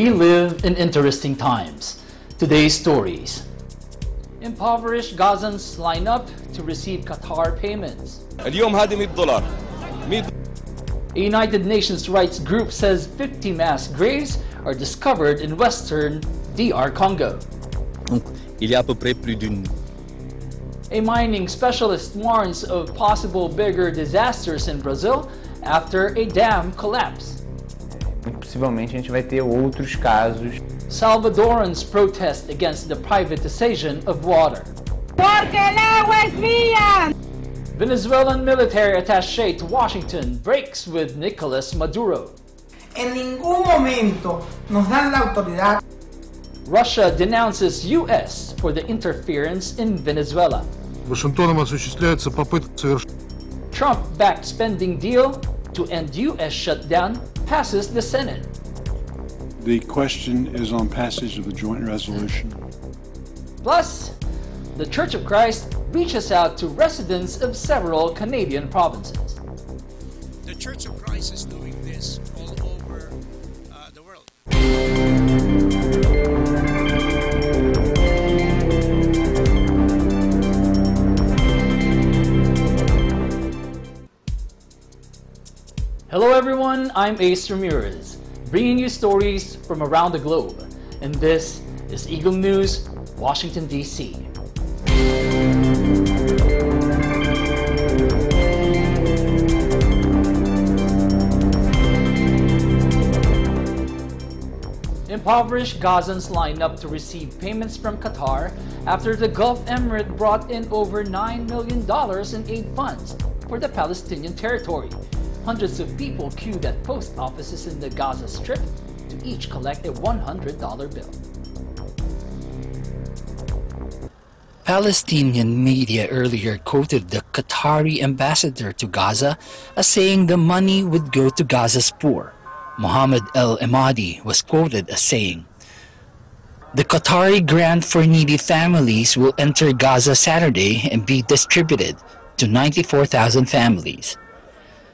We live in interesting times. Today's stories. Impoverished Gazans line up to receive Qatar payments. اليوم هذه $100. A United Nations rights group says 50 mass graves are discovered in western DR Congo. Donc, il y a à peu près plus d'une. A mining specialist warns of possible bigger disasters in Brazil after a dam collapse. Possivelmente a gente vai ter outros casos. Salvadorans protest against the privatization of water. Porque el agua es mía. Venezuelan military attaché to Washington breaks with Nicolas Maduro. En ningún momento nos dan la autoridad. Russia denounces U.S. for the interference in Venezuela. Вашингтоном осуществляется попытка совершить. Trump-backed spending deal to end U.S. shutdown passes the Senate. The question is on passage of the joint resolution. Plus, the Church of Christ reaches out to residents of several Canadian provinces. The Church of Christ is doing this all over the world. Hello everyone, I'm Ace Ramirez, bringing you stories from around the globe, and this is Eagle News, Washington, D.C. Impoverished Gazans line up to receive payments from Qatar after the Gulf Emirate brought in over $9 million in aid funds for the Palestinian territory. Hundreds of people queued at post offices in the Gaza Strip to each collect a $100 bill. Palestinian media earlier quoted the Qatari ambassador to Gaza as saying the money would go to Gaza's poor. Mohammed El Emadi was quoted as saying, "The Qatari grant for needy families will enter Gaza Saturday and be distributed to 94,000 families."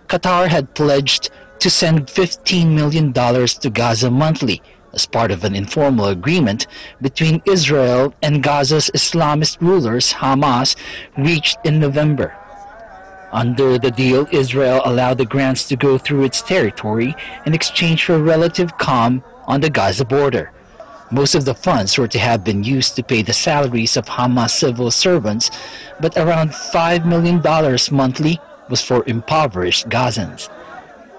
Qatar had pledged to send $15 million to Gaza monthly as part of an informal agreement between Israel and Gaza's Islamist rulers, Hamas, reached in November. Under the deal, Israel allowed the grants to go through its territory in exchange for relative calm on the Gaza border. Most of the funds were to have been used to pay the salaries of Hamas civil servants, but around $5 million monthly was for impoverished Gazans.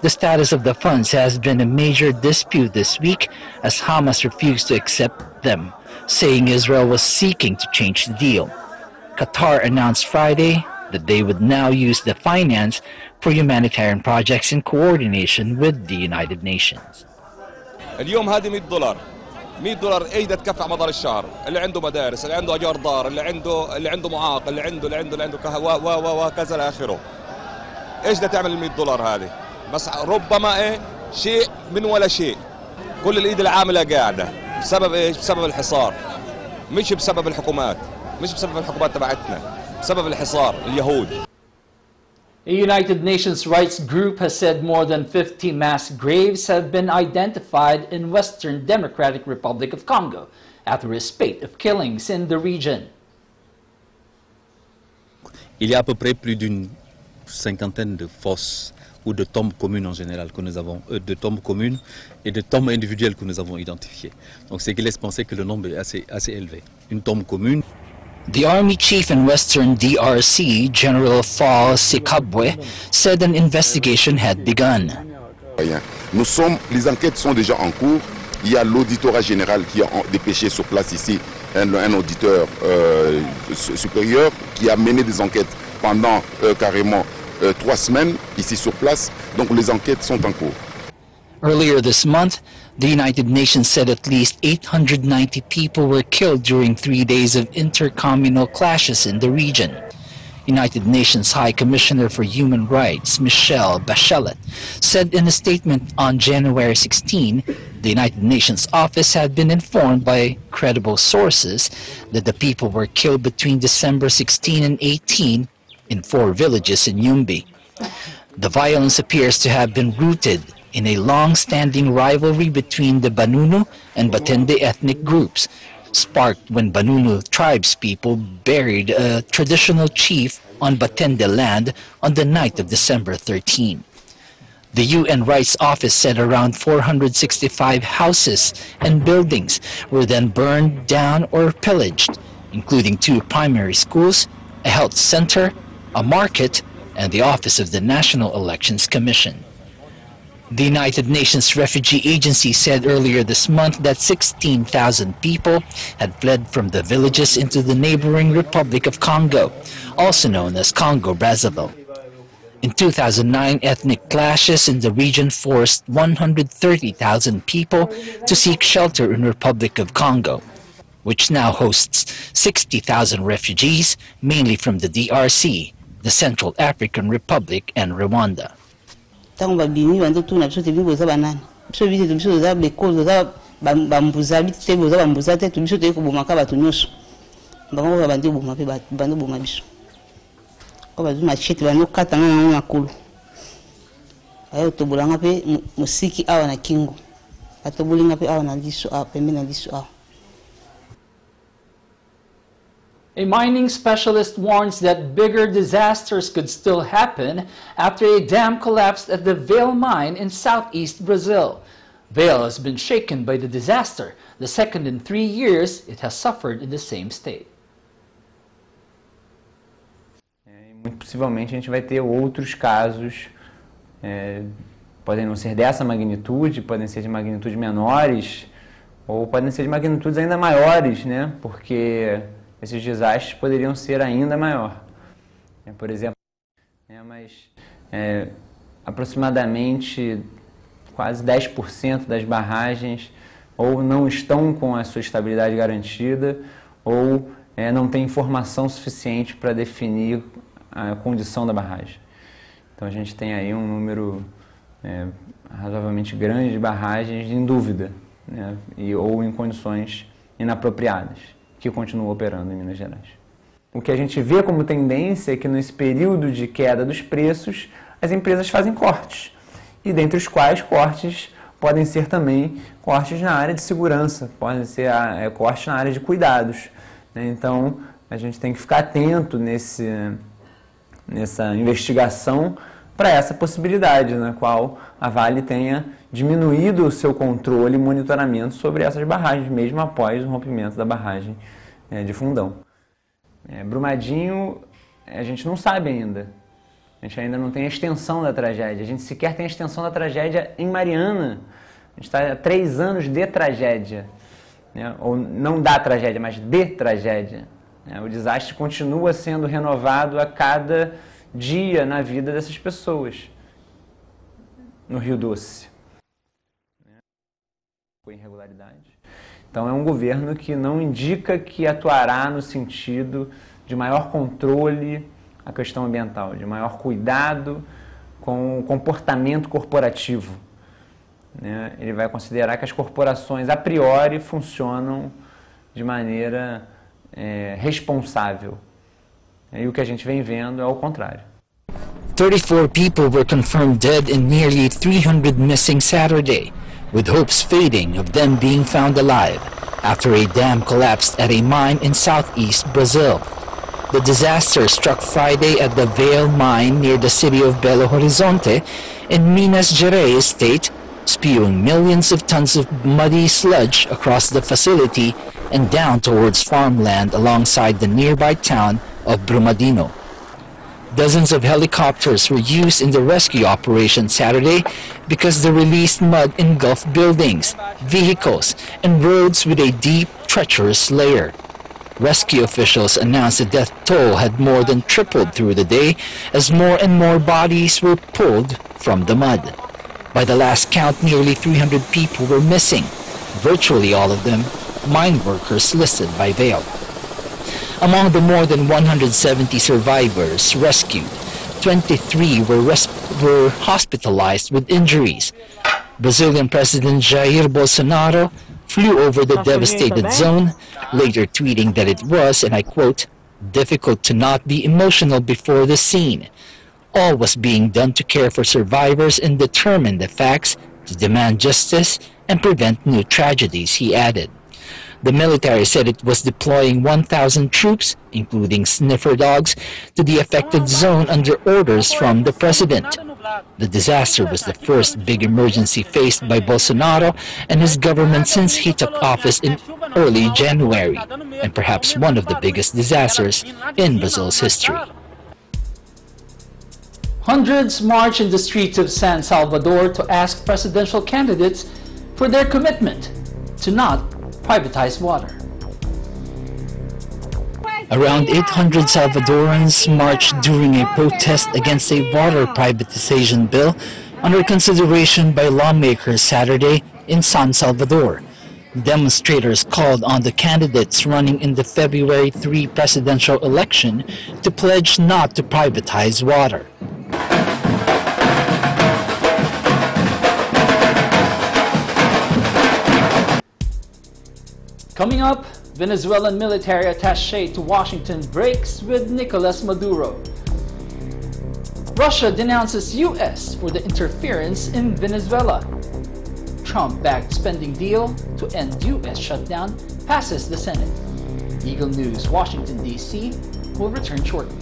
The status of the funds has been a major dispute this week as Hamas refused to accept them, saying Israel was seeking to change the deal. Qatar announced Friday that they would now use the finance for humanitarian projects in coordination with the United Nations. اليوم هذه $100. $100 ايدة تكفي مدار الشهر، اللي عنده مدارس، اللي عنده اجار دار، اللي عنده معاق، اللي عنده وكذا لاخره. ايش بدها تعمل $100 هذه؟ بس ربما شيء من ولا شيء. كل الايد العامله قاعده بسبب ايش؟ بسبب الحصار. مش بسبب الحكومات، مش بسبب الحكومات تبعتنا، بسبب الحصار اليهود. A United Nations rights group has said more than 50 mass graves have been identified in Western Democratic Republic of Congo after a spate of killings in the region. Il y a à peu près plus d'une cinquantaine de fosses ou de tombes communes en général que nous avons, de tombes communes et de tombes individuelles que nous avons identifiées. Donc ce qui laisse penser que le nombre est assez élevé. Une tombe commune. The Army Chief in Western DRC, General Fall Sikabwe, said an investigation had begun. Les enquêtes sont déjà en cours. Il y a l'auditorat général qui a dépêché sur place ici, un auditeur supérieur qui a mené des enquêtes pendant carrément 3 semaines ici sur place. Donc les enquêtes sont en cours. Earlier this month, the United Nations said at least 890 people were killed during 3 days of intercommunal clashes in the region. United Nations High Commissioner for Human Rights, Michelle Bachelet, said in a statement on January 16, the United Nations office had been informed by credible sources that the people were killed between December 16 and 18 in 4 villages in Yumbi. The violence appears to have been rooted in a long-standing rivalry between the Banunu and Batende ethnic groups, sparked when Banunu tribespeople buried a traditional chief on Batende land on the night of December 13. The UN Rights Office said around 465 houses and buildings were then burned down or pillaged, including 2 primary schools, a health center, a market, and the office of the National Elections Commission. The United Nations Refugee Agency said earlier this month that 16,000 people had fled from the villages into the neighboring Republic of Congo, also known as Congo-Brazzaville. In 2009, ethnic clashes in the region forced 130,000 people to seek shelter in the Republic of Congo, which now hosts 60,000 refugees, mainly from the DRC, the Central African Republic, and Rwanda. A mining specialist warns that bigger disasters could still happen after a dam collapsed at the Vale mine in southeast Brazil. Vale has been shaken by the disaster, the second in 3 years it has suffered in the same state. Muito possivelmente a gente vai ter outros casos, podem não ser dessa magnitude, podem ser de magnitude menores, ou podem ser de magnitudes ainda maiores, né? Porque esses desastres poderiam ser ainda maior. Por exemplo, aproximadamente quase 10% das barragens ou não estão com a sua estabilidade garantida ou não tem informação suficiente para definir a condição da barragem. Então a gente tem aí um número razoavelmente grande de barragens em dúvida, né? Ou em condições inapropriadas, que continuam operando em Minas Gerais. O que a gente vê como tendência é que nesse período de queda dos preços, as empresas fazem cortes, e dentre os quais cortes podem ser também cortes na área de segurança, podem ser cortes na área de cuidados, né? Então a gente tem que ficar atento nessa investigação para essa possibilidade, na qual a Vale tenha diminuído o seu controle e monitoramento sobre essas barragens, mesmo após o rompimento da barragem de Fundão. Brumadinho, a gente não sabe ainda. A gente ainda não tem a extensão da tragédia. A gente sequer tem a extensão da tragédia em Mariana. A gente está há 3 anos de tragédia, né? Ou não da tragédia, mas de tragédia. O desastre continua sendo renovado a cada dia na vida dessas pessoas. No Rio Doce. Com irregularidade. Então é um governo que não indica que atuará no sentido de maior controle à questão ambiental, de maior cuidado com o comportamento corporativo, né? Ele vai considerar que as corporações a priori funcionam de maneira responsável. E o que a gente vem vendo é o contrário. 34 people were confirmed dead and nearly 300 missing Saturday, with hopes fading of them being found alive after a dam collapsed at a mine in southeast Brazil. The disaster struck Friday at the Vale mine near the city of Belo Horizonte in Minas Gerais state, spewing millions of tons of muddy sludge across the facility and down towards farmland alongside the nearby town of Brumadinho. Dozens of helicopters were used in the rescue operation Saturday because the released mud engulfed buildings, vehicles, and roads with a deep, treacherous layer. Rescue officials announced the death toll had more than tripled through the day as more and more bodies were pulled from the mud. By the last count, nearly 300 people were missing, virtually all of them mine workers listed by Vale. Among the more than 170 survivors rescued, 23 were hospitalized with injuries. Brazilian President Jair Bolsonaro flew over the devastated zone, later tweeting that it was, and I quote, difficult to not be emotional before the scene. all was being done to care for survivors and determine the facts, to demand justice and prevent new tragedies, he added. The military said it was deploying 1,000 troops, including sniffer dogs, to the affected zone under orders from the president. The disaster was the first big emergency faced by Bolsonaro and his government since he took office in early January, and perhaps one of the biggest disasters in Brazil's history. Hundreds marched in the streets of San Salvador to ask presidential candidates for their commitment to not privatize water. Around 800 Salvadorans marched during a protest against a water privatization bill under consideration by lawmakers Saturday in San Salvador. Demonstrators called on the candidates running in the February 3 presidential election to pledge not to privatize water. Coming up, Venezuelan military attaché to Washington breaks with Nicolas Maduro. Russia denounces U.S. for the interference in Venezuela. Trump-backed spending deal to end U.S. shutdown passes the Senate. Eagle News, Washington, D.C. will return shortly.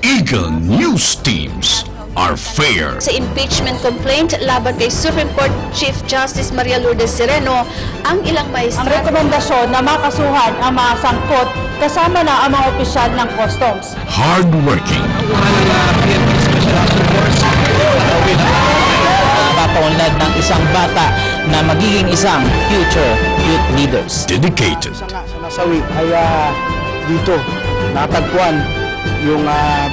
Eagle News teams are fair. Sa impeachment complaint laban kay Supreme Court Chief Justice Maria Lourdes Sereno, ang ilang maestra... Ang rekomendasyon na makasuhan ang mga sangkot kasama na ang mga opisyal ng customs. Hardworking. Papaunlad ng isang bata na magiging isang future youth leaders. Dedicated. Sa nasawi ay dito natagpuan yung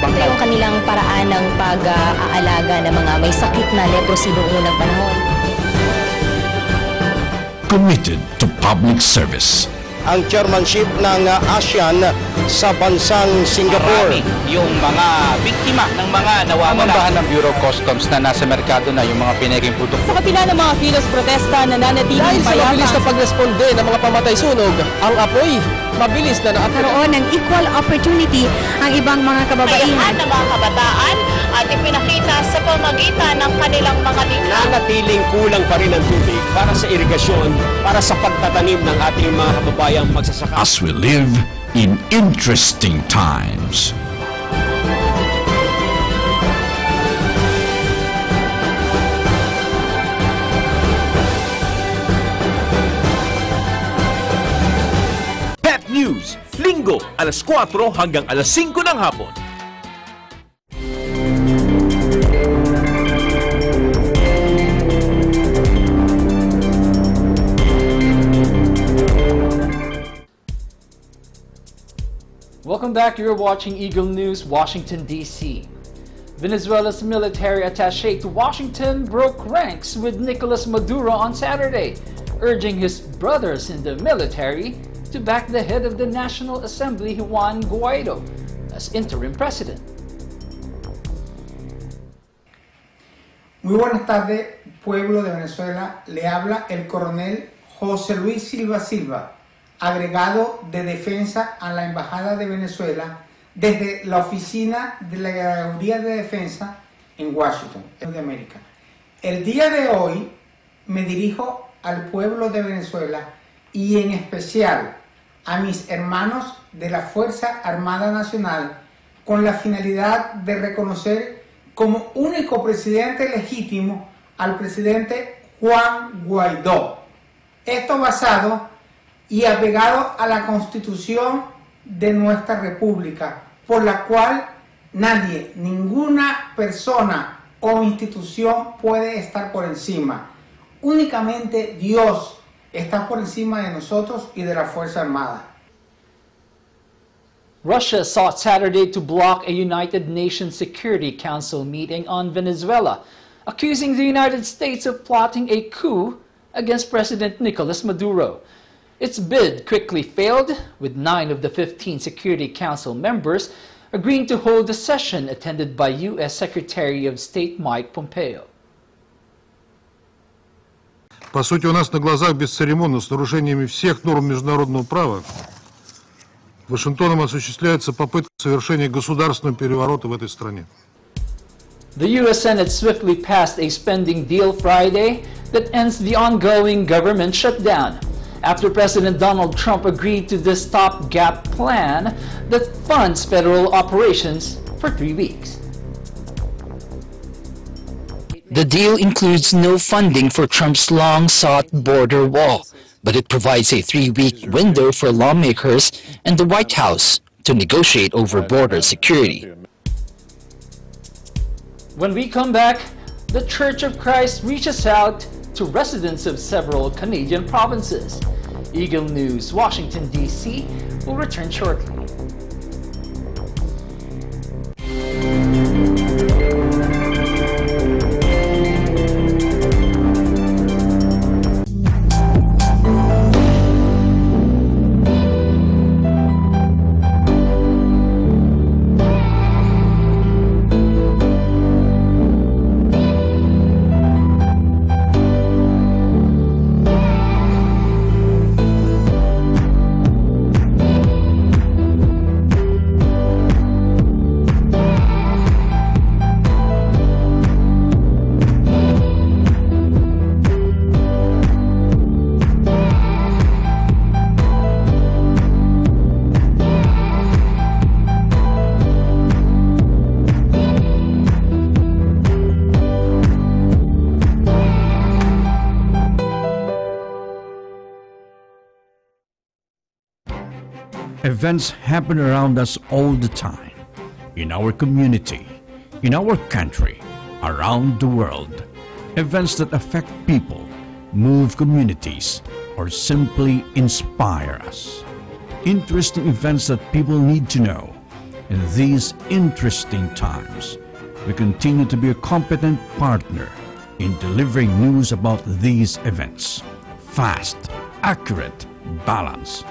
bangkay. Yung kanilang paraan ng pag-aalaga ng mga may sakit na leprosy noong unang panahon. Committed to public service. Ang chairmanship ng ASEAN sa bansang Singapore. Marami yung mga biktima ng mga nawawala. Mambahan ng Bureau of Customs na nasa merkado na yung mga pinaging produkto. Sa kapila ng mga kilos protesta na nanatiling dahil sa mabilis na pagresponde ng mga pamatay-sunog, ang apoy mabilis na nakaroon ng equal opportunity ang ibang mga kababaihan. Ng mga kabataan at ipinakita sa pamagitan ng kanilang mga likha. Nanatiling kulang pa rin ang tubig para sa irigasyon, para sa pagtatanim ng ating mga kababayang magsasaka. As we live in interesting times. News, Linggo, alas 4 hanggang alas 5 ng hapon. Welcome back. You're watching Eagle News, Washington, D.C. Venezuela's military attaché to Washington broke ranks with Nicolas Maduro on Saturday, urging his brothers in the military to back the head of the National Assembly, Juan Guaido, as interim president. Muy buenas tardes, pueblo de Venezuela. Le habla el coronel José Luis Silva Silva, agregado de defensa a la Embajada de Venezuela desde la oficina de la Galería de Defensa en Washington, de América. El día de hoy me dirijo al pueblo de Venezuela y en especial a mis hermanos de la Fuerza Armada Nacional con la finalidad de reconocer como único presidente legítimo al presidente Juan Guaidó. Esto basado y apegado a la Constitución de nuestra República, por la cual nadie, ninguna persona o institución puede estar por encima. Únicamente Dios está por encima de nosotros y de la Fuerza Armada. Russia sought Saturday to block a United Nations Security Council meeting on Venezuela, accusing the United States of plotting a coup against President Nicolas Maduro. Its bid quickly failed, with 9 of the 15 Security Council members agreeing to hold a session attended by U.S. Secretary of State Mike Pompeo. По сути, у нас на глазах бесцеремонно, с нарушениями всех норм международного права, Вашингтоном осуществляется попытка совершения государственного переворота в этой стране. The U.S. Senate swiftly passed a spending deal Friday that ends the ongoing government shutdown after President Donald Trump agreed to the stopgap plan that funds federal operations for 3 weeks. The deal includes no funding for Trump's long-sought border wall, but it provides a 3-week window for lawmakers and the White House to negotiate over border security. When we come back, the Church of Christ reaches out to residents of several Canadian provinces. Eagle News, Washington, D.C. will return shortly. Events happen around us all the time, in our community, in our country, around the world. Events that affect people, move communities, or simply inspire us. Interesting events that people need to know. In these interesting times, we continue to be a competent partner in delivering news about these events. Fast, accurate, balanced.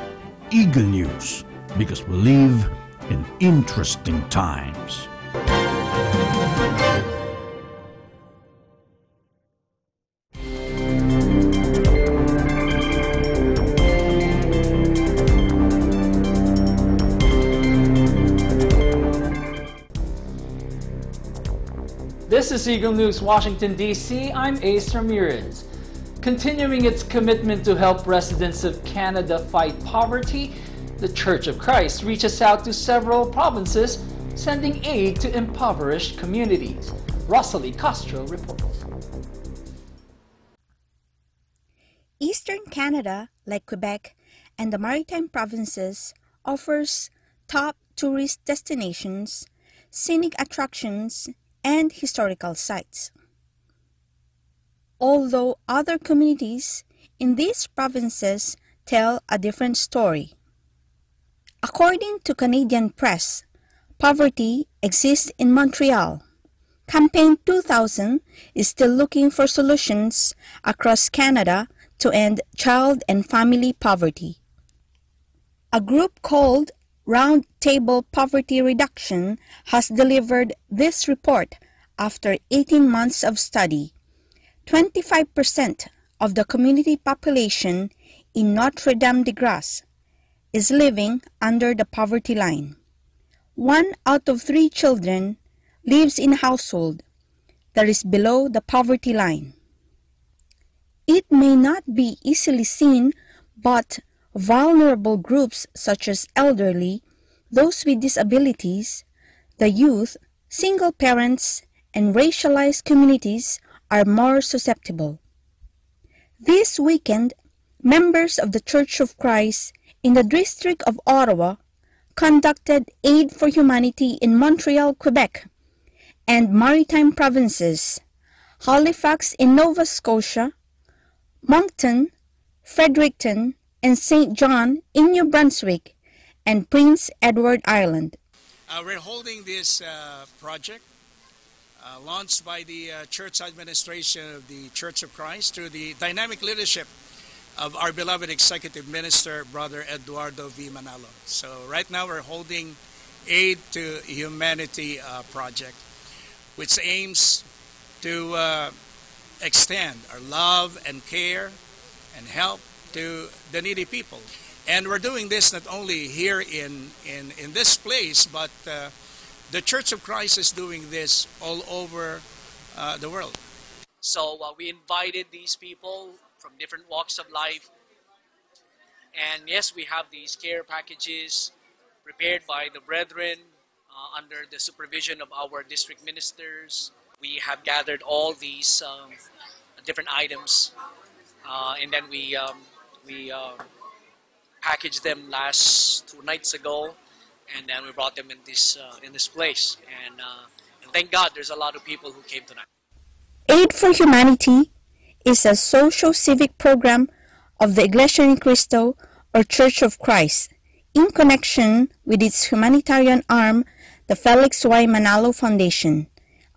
Eagle News, because we live in interesting times. This is Eagle News, Washington, D.C. I'm Ace Ramirez. Continuing its commitment to help residents of Canada fight poverty, the Church of Christ reaches out to several provinces, sending aid to impoverished communities. Rosalie Castro reports. Eastern Canada, like Quebec and the Maritime provinces, offers top tourist destinations, scenic attractions, and historical sites. Although other communities in these provinces tell a different story. According to Canadian press, poverty exists in Montreal. Campaign 2000 is still looking for solutions across Canada to end child and family poverty. A group called Round Table Poverty Reduction has delivered this report after 18 months of study. 25% of the community population in Notre-Dame-de-Grâce is living under the poverty line. 1 out of 3 children lives in a household that is below the poverty line. It may not be easily seen, but vulnerable groups such as elderly, those with disabilities, the youth, single parents, and racialized communities are more susceptible. This weekend, members of the Church of Christ in the District of Ottawa conducted Aid for Humanity in Montreal, Quebec, and Maritime provinces, Halifax in Nova Scotia, Moncton, Fredericton, and St. John in New Brunswick, and Prince Edward Island. We're holding this project launched by the Church Administration of the Church of Christ through the dynamic leadership of our beloved Executive Minister, Brother Eduardo V. Manalo. So right now we're holding Aid to Humanity project, which aims to extend our love and care and help to the needy people. And we're doing this not only here in this place, but the Church of Christ is doing this all over the world. So we invited these people from different walks of life. And yes, we have these care packages prepared by the brethren under the supervision of our district ministers. We have gathered all these different items, and then we packaged them last 2 nights ago, and then we brought them in this place. And thank God, there's a lot of people who came tonight. Aid for Humanity is a social-civic program of the Iglesia ni Cristo, or Church of Christ, in connection with its humanitarian arm, the Felix Y. Manalo Foundation,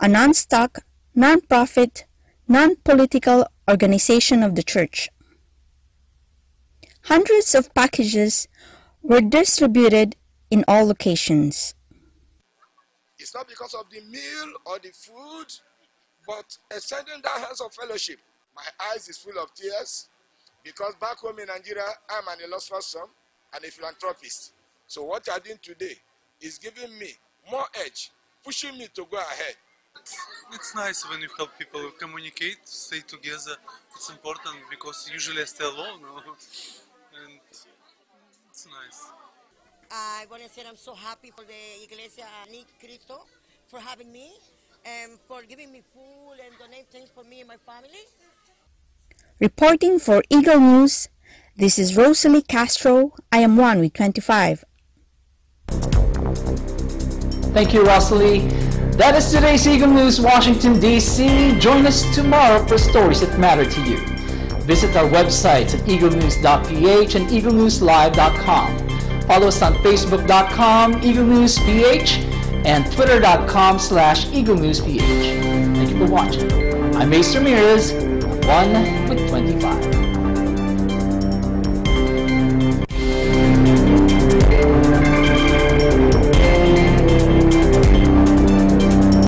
a non-stock, non-profit, non-political organization of the Church. Hundreds of packages were distributed in all locations. It's not because of the meal or the food, but extending that hands of fellowship. My eyes is full of tears because back home in Nigeria, I'm an illustrious son and a philanthropist. So what you're doing today is giving me more edge, pushing me to go ahead. It's nice when you help people communicate, stay together. It's important because usually I stay alone, and it's nice. I want to say I'm so happy for the Iglesia ni Cristo for having me and for giving me food and donate things for me and my family. Reporting for Eagle News, this is Rosalie Castro. I am one with 25. Thank you, Rosalie. That is today's Eagle News, Washington, D.C. Join us tomorrow for stories that matter to you. Visit our websites at Eaglenews.PH and EagleNewsLive.com. Follow us on Facebook.com, Eaglenews.PH, and Twitter.com/EagleNewsPH. Thank you for watching. I'm Mace Ramirez, 1 with 25.